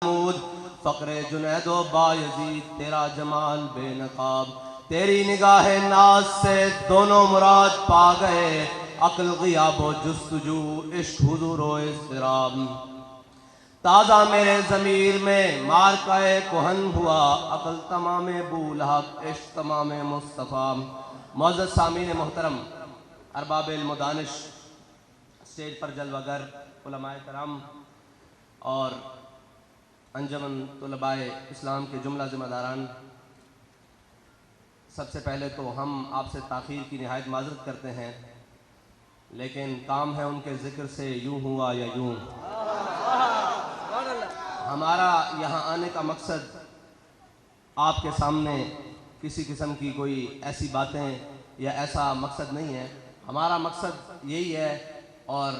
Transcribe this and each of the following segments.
فقر جنید و بایزید تیرا جمال بے نقاب، تیری نگاہ ناز سے دونوں مراد پا گئے، عقل غیاب و جستجو عشق حضور و اضطراب۔ تازہ میرے ضمیر میں مارکہ کہن ہوا، عقل تمام بولحق عشق تمام مصطفیٰ۔ معزز سامعین محترم، ارباب علم و دانش، اسٹیج پر جلوہ گر علماء کرام اور انجمن طلباء اسلام کے جملہ ذمہ داران، سب سے پہلے تو ہم آپ سے تاخیر کی نہایت معذرت کرتے ہیں، لیکن کام ہے ان کے ذکر سے یوں ہوا یا یوں۔ ہمارا یہاں آنے کا مقصد آپ کے سامنے کسی قسم کی کوئی ایسی باتیں یا ایسا مقصد نہیں ہے۔ ہمارا مقصد یہی ہے، اور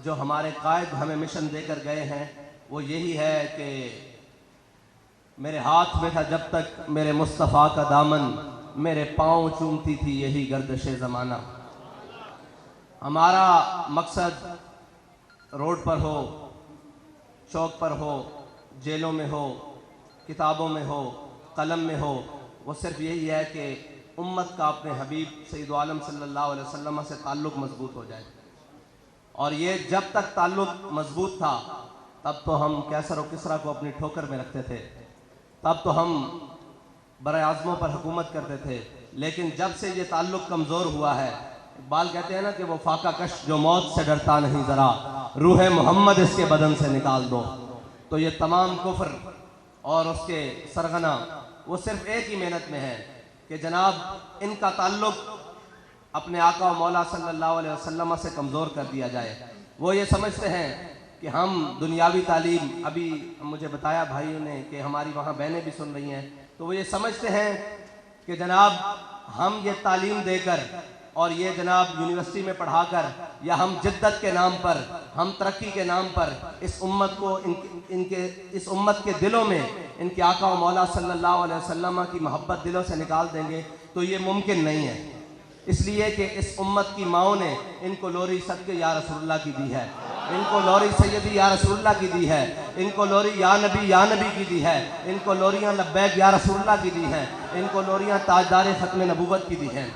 جو ہمارے قائد ہمیں مشن دے کر گئے ہیں وہ یہی ہے کہ میرے ہاتھ میں تھا جب تک میرے مصطفیٰ کا دامن، میرے پاؤں چومتی تھی یہی گردش زمانہ۔ ہمارا مقصد روڈ پر ہو، چوک پر ہو، جیلوں میں ہو، کتابوں میں ہو، قلم میں ہو، وہ صرف یہی ہے کہ امت کا اپنے حبیب سید عالم صلی اللہ علیہ وسلم سے تعلق مضبوط ہو جائے۔ اور یہ جب تک تعلق مضبوط تھا تب تو ہم کیسر و کسریٰ کو اپنی ٹھوکر میں رکھتے تھے، تب تو ہم برائے اعظموں پر حکومت کرتے تھے، لیکن جب سے یہ تعلق کمزور ہوا ہے، اقبال کہتے ہیں نا کہ وہ فاقہ کش جو موت سے ڈرتا نہیں ذرا، روح محمد اس کے بدن سے نکال دو۔ تو یہ تمام کفر اور اس کے سرغنہ وہ صرف ایک ہی محنت میں ہے کہ جناب ان کا تعلق اپنے آقا و مولا صلی اللہ علیہ وسلم سے کمزور کر دیا جائے۔ وہ یہ سمجھتے ہیں کہ ہم دنیاوی تعلیم، ابھی مجھے بتایا بھائیوں نے کہ ہماری وہاں بہنیں بھی سن رہی ہیں، تو وہ یہ سمجھتے ہیں کہ جناب ہم یہ تعلیم دے کر اور یہ جناب یونیورسٹی میں پڑھا کر، یا ہم جدت کے نام پر، ہم ترقی کے نام پر اس امت کو اس امت کے دلوں میں ان کے آقا و مولا صلی اللہ علیہ وسلم کی محبت دلوں سے نکال دیں گے، تو یہ ممکن نہیں ہے۔ اس لیے کہ اس امت کی ماؤں نے ان کو لوری صدقے یا رسول اللہ کی دی ہے، ان کو لوری سیدی یا رسول اللہ کی دی ہے، ان کو لوری یا نبی کی دی ہے، ان کو لوریاں لبیک یا رسول اللہ کی دی ہیں، ان کو لوریاں تاجدار ختم نبوت کی دی ہیں۔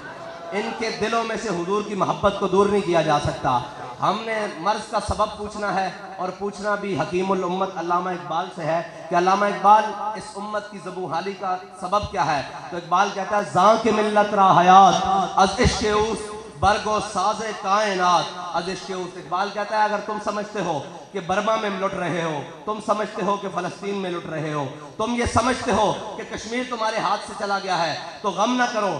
ان کے دلوں میں سے حضور کی محبت کو دور نہیں کیا جا سکتا۔ ہم نے مرض کا سبب پوچھنا ہے، اور پوچھنا بھی حکیم الامت علامہ اقبال سے ہے کہ علامہ اقبال اس امت کی زبوں حالی کا سبب کیا ہے؟ تو اقبال کہتا ہے زاں کے ملت را حیات از عشق اوست برگ و ساز کائنات از عشق اوست۔ اقبال کہتا ہے اگر تم سمجھتے ہو کہ برما میں لٹ رہے ہو، تم سمجھتے ہو کہ فلسطین میں لٹ رہے ہو، تم یہ سمجھتے ہو کہ کشمیر تمہارے ہاتھ سے چلا گیا ہے، تو غم نہ کرو۔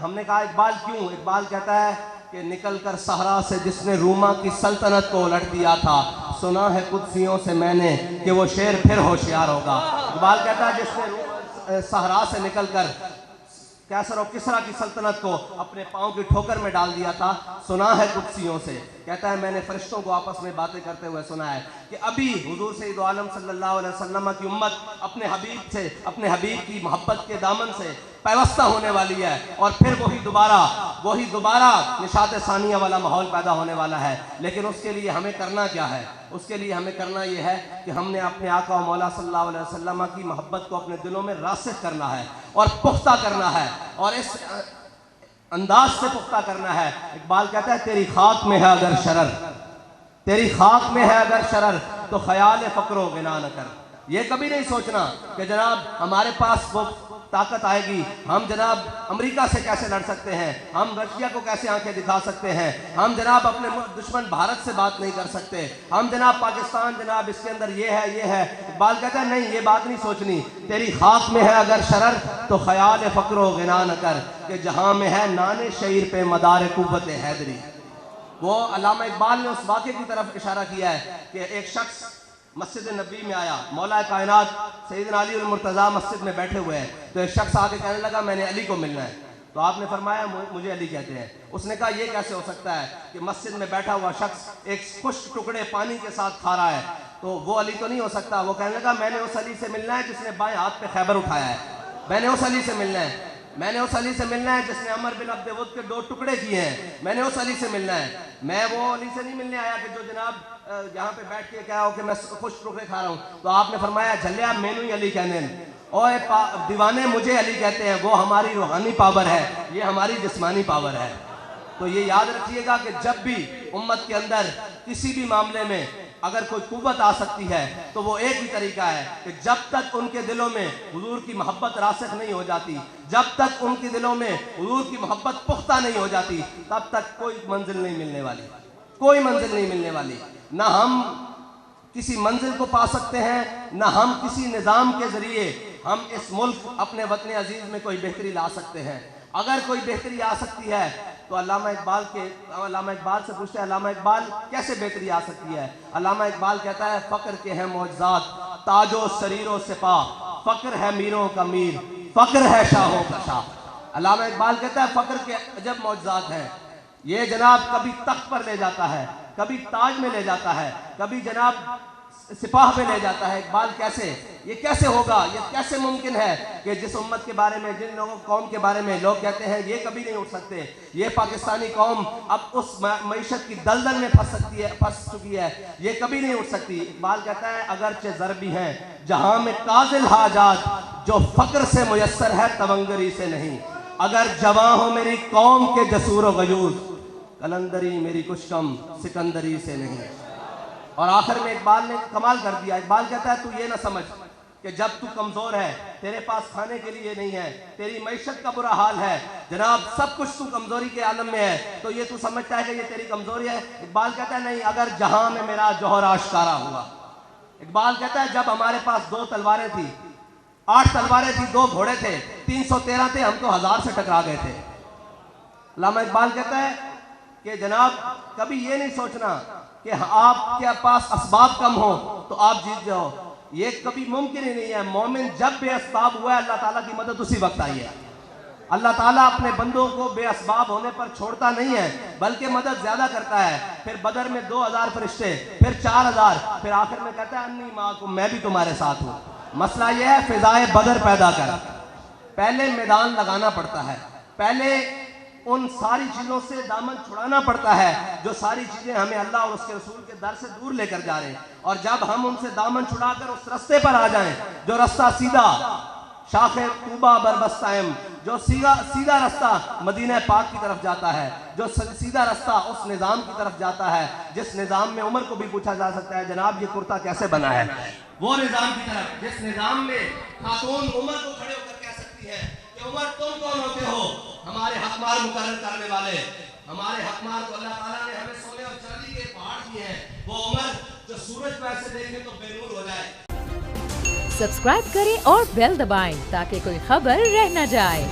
ہم نے کہا اقبال کیوں؟ اقبال کہتا ہے کہ نکل کر صحرا سے جس نے روما کی سلطنت کو الٹ دیا تھا، سنا ہے قدسیوں سے میں نے کہ وہ شیر پھر ہوشیار ہوگا۔ اقبال کہتا ہے جس نے صحرا سے نکل کر کیسر و کسریٰ کی سلطنت کو اپنے پاؤں کی ٹھوکر میں ڈال دیا تھا، سنا ہے قدسیوں سے، کہتا ہے میں نے فرشتوں کو آپس میں باتیں کرتے ہوئے سنا ہے کہ ابھی حضور سید عالم صلی اللہ علیہ وسلم کی امت اپنے حبیب سے، اپنے حبیب کی محبت کے دامن سے پیوستہ ہونے والی ہے، اور پھر وہی دوبارہ نشاط ثانیہ والا ماحول پیدا ہونے والا ہے۔ لیکن اس کے لیے ہمیں کرنا کیا ہے؟ اس کے لیے ہمیں کرنا یہ ہے کہ ہم نے اپنے آقا و مولا صلی اللہ علیہ وسلم کی محبت کو اپنے دلوں میں راسخ کرنا ہے اور پختہ کرنا ہے، اور اس انداز سے پختہ کرنا ہے۔ اقبال کہتا ہے تیری خاک میں ہے اگر شرر، تیری خاک میں ہے اگر شرر تو خیال فقر و غنا نہ کر۔ یہ کبھی نہیں سوچنا کہ جناب ہمارے پاس وہ طاقت آئے گی، ہم جناب امریکہ سے کیسے لڑ سکتے ہیں، ہم رشیا کو کیسے آنکھیں دکھا سکتے ہیں، ہم جناب اپنے دشمن بھارت سے بات نہیں کر سکتے، ہم جناب پاکستان جناب اس کے اندر یہ ہے۔ اقبال کہتا ہے نہیں، یہ بات نہیں سوچنی، تیری خاک میں ہے اگر شرر تو خیال فقر و غنا نہ کر، کہ جہاں میں ہے نان شعیر پہ مدار قوت حیدری۔ وہ علامہ اقبال نے اس واقعے کی طرف اشارہ کیا ہے کہ ایک شخص مسجد نبی میں آیا، مولا کائنات سیدنا علی المرتضیٰ مسجد میں بیٹھے ہوئے ہیں، تو ایک شخص آ کے کہنے لگا میں نے علی کو ملنا ہے، تو آپ نے فرمایا مجھے علی کہتے ہیں۔ اس نے کہا یہ کیسے ہو سکتا ہے کہ مسجد میں بیٹھا ہوا شخص ایک خشک ٹکڑے پانی کے ساتھ کھا رہا ہے، تو وہ علی تو نہیں ہو سکتا۔ وہ کہنے لگا میں نے اس علی سے ملنا ہے جس نے بائیں ہاتھ پہ خیبر اٹھایا ہے، میں نے اس علی سے ملنا ہے۔ میں نے اس علی سے ملنا ہے جس نے عمر بن عبد ود کے 2 ٹکڑے کیے ہیں. میں نے اس علی سے ملنا ہے. میں وہ علی سے نہیں ملنے آیا کہ جو جناب یہاں پہ بیٹھ کے کہا ہو کہ میں خوش ٹکڑے کھا رہا ہوں. تو آپ نے فرمایا جھلیا مینو ہی علی کہنے اوے دیوانے مجھے علی کہتے ہیں. وہ ہماری روحانی پاور ہے, یہ ہماری جسمانی پاور ہے. تو یہ یاد رکھیے گا کہ جب بھی امت کے اندر کسی بھی معاملے میں اگر کوئی قوت آ سکتی ہے تو وہ ایک ہی طریقہ ہے کہ جب تک ان کے دلوں میں حضور کی محبت راسخ نہیں ہو جاتی, جب تک ان کے دلوں میں حضور کی محبت پختہ نہیں ہو جاتی, تب تک کوئی منزل نہیں ملنے والی, کوئی منزل نہیں ملنے والی. نہ ہم کسی منزل کو پا سکتے ہیں, نہ ہم کسی نظام کے ذریعے ہم اس ملک اپنے وطن عزیز میں کوئی بہتری لا سکتے ہیں. اگر کوئی بہتری آ سکتی ہے تو علامہ اقبال سے پوچھتے ہیں علامہ اقبال کیسے بہتری آ سکتی ہے؟ علامہ اقبال کہتا ہے فقر کے ہیں معجزات تاج و سریر و سپاہ, فقر ہے میروں کا میر, فقر ہے شاہوں کا شاہ. علامہ اقبال کہتا ہے فقر کے عجب معجزات ہیں. یہ جناب کبھی تخت پر لے جاتا ہے, کبھی تاج میں لے جاتا ہے, کبھی جناب سپاہ میں لے جاتا ہے. اقبال کیسے, یہ کیسے ہوگا, یہ کیسے ممکن ہے کہ جس امت کے بارے میں, جن لوگوں قوم کے بارے میں لوگ کہتے ہیں یہ کبھی نہیں اٹھ سکتے, یہ پاکستانی قوم اب اس معیشت کی دلدل میں پھنس چکی ہے, یہ کبھی نہیں اٹھ سکتی. اقبال کہتا ہے اگرچہ ضربی ہیں جہاں میں کاذل حاجات, جو فقر سے میسر ہے تونگری سے نہیں. اگر جواں ہو میری قوم کے جسور و غیوز, قلندری میری کچھ کم سکندری سے نہیں. اور آخر میں اقبال نے کمال کر دیا. اقبال کہتا ہے تو یہ نہ سمجھ کہ جب تو کمزور ہے, تیرے پاس کھانے کے لیے نہیں ہے, تیری معیشت کا برا حال ہے, جناب سب کچھ تو کمزوری کے عالم میں ہے, تو یہ تو سمجھتا ہے کہ یہ تیری کمزوری ہے. اقبال کہتا ہے نہیں, اگر جہاں میں میرا جوہر آشکارا ہوا. اقبال کہتا ہے جب ہمارے پاس 2 تلواریں تھی, 8 تلواریں تھی, 2 گھوڑے تھے, 313 تھے, ہم تو 1000 سے ٹکرا گئے تھے. علامہ اقبال کہتا ہے کہ جناب کبھی یہ نہیں سوچنا کہ آپ کے پاس اسباب کم ہو تو آپ جیت جاؤ, یہ کبھی ممکن ہی نہیں ہے. مومن جب بے اسباب ہوا ہے اللہ تعالیٰ کی مدد اسی وقت آئی ہے. اللہ تعالیٰ اپنے بندوں کو بے اسباب ہونے پر چھوڑتا نہیں ہے بلکہ مدد زیادہ کرتا ہے. پھر بدر میں 2000 فرشتے, پھر 4000, پھر آخر میں کہتا ہے انی معکم, میں بھی تمہارے ساتھ ہوں. مسئلہ یہ ہے فضائے بدر پیدا کر, پہلے میدان لگانا پڑتا ہے, پہلے ان ساری چیزوں سے دامن چھڑانا پڑتا ہے جو ساری چیزیں ہمیں اللہ اور اس کے رسول کے در سے دور لے کر جا رہے ہیں. اور جب ہم ان سے دامن چھڑا کر اس رستے پر آ جائیں جو رستہ سیدھا شاخ طوبہ بربستائم, جو سیدھا رستہ مدینہ پاک کی طرف جاتا ہے, جو سیدھا رستہ اس نظام کی طرف جاتا ہے جس نظام میں عمر کو بھی پوچھا جا سکتا ہے جناب یہ کرتا کیسے بنا ہے, وہ نظام کی طرف جس نظام میں خاتون عمر کو کھڑے ہو کر کہہ سکتی ہے کہ عمر تم کون ہوتے ہو ہمارے حقمار مقرر کرنے والے. ہمارے حقمار کو اللہ تعالیٰ نے ہمیں سونے اور چاندی کے پہاڑ دیے ہیں, وہ عمر جو سورج کو ایسے دیکھے تو بے نور ہو جائے. سبسکرائب کریں اور بیل دبائیں تاکہ کوئی خبر رہ نہ جائے.